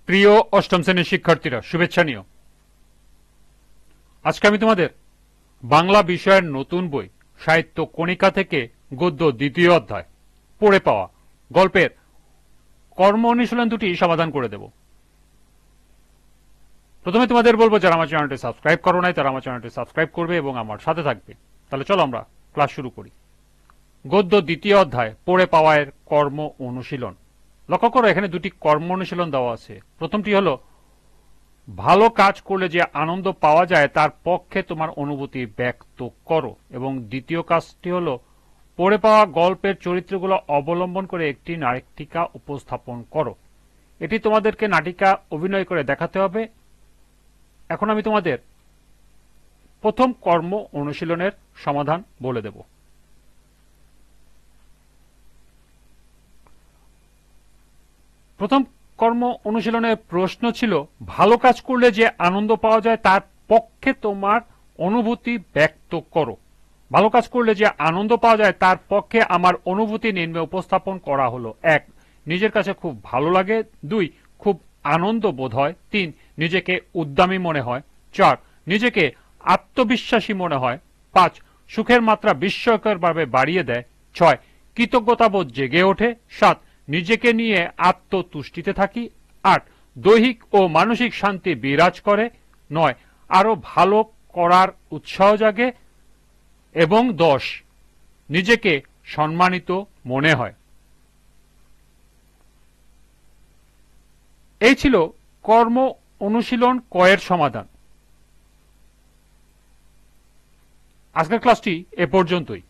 প্রিয় অষ্টম শ্রেণীর শিক্ষার্থীরা, শুভেচ্ছা নিও। আজকে আমি তোমাদের বাংলা বিষয়ের নতুন বই সাহিত্য কণিকা থেকে গদ্য দ্বিতীয় অধ্যায় পড়ে পাওয়া গল্পের কর্ম অনুশীলন দুটি সমাধান করে দেব। প্রথমে তোমাদের বলবো, যারা আমার চ্যানেলটি সাবস্ক্রাইব করো নাই তারা আমার চ্যানেলটি সাবস্ক্রাইব করবে এবং আমার সাথে থাকবে। তাহলে চলো আমরা ক্লাস শুরু করি। গদ্য দ্বিতীয় অধ্যায় পড়ে পাওয়া এর কর্ম অনুশীলন। লক্ষ্য করো, এখানে দুটি কর্ম অনুশীলন দেওয়া আছে। প্রথমটি হলো, ভালো কাজ করলে যে আনন্দ পাওয়া যায় তার পক্ষে তোমার অনুভূতি ব্যক্ত করো, এবং দ্বিতীয় কাজটি হলো, পড়ে পাওয়া গল্পের চরিত্রগুলো অবলম্বন করে একটি নাটিকা উপস্থাপন করো। এটি তোমাদেরকে নাটিকা অভিনয় করে দেখাতে হবে। এখন আমি তোমাদের প্রথম কর্ম অনুশীলনের সমাধান বলে দেব। প্রথম কর্ম অনুশীলনের প্রশ্ন ছিল, ভালো কাজ করলে যে আনন্দ পাওয়া যায় তার পক্ষে তোমার অনুভূতি ব্যক্ত করো। ভালো কাজ করলে যে আনন্দ পাওয়া যায় তার পক্ষে আমার অনুভূতি নিম্নে উপস্থাপন করা হলো। 1, নিজের কাছে খুব ভালো লাগে। 2, খুব আনন্দ বোধ হয়। 3, নিজেকে উদ্যমী মনে হয়। 4, নিজেকে আত্মবিশ্বাসী মনে হয়। 5, সুখের মাত্রা বিস্ময়করভাবে বাড়িয়ে দেয়। 6, কৃতজ্ঞতাবোধ জেগে ওঠে। 7, নিজেকে নিয়ে আত্মতুষ্টিতে থাকি। 8, দৈহিক ও মানসিক শান্তি বিরাজ করে। 9, আরো ভালো করার উৎসাহ জাগে। এবং 10, নিজেকে সম্মানিত মনে হয়। এই ছিল কর্ম অনুশীলন কয়ের সমাধান। আজকের ক্লাসটি এ পর্যন্তই।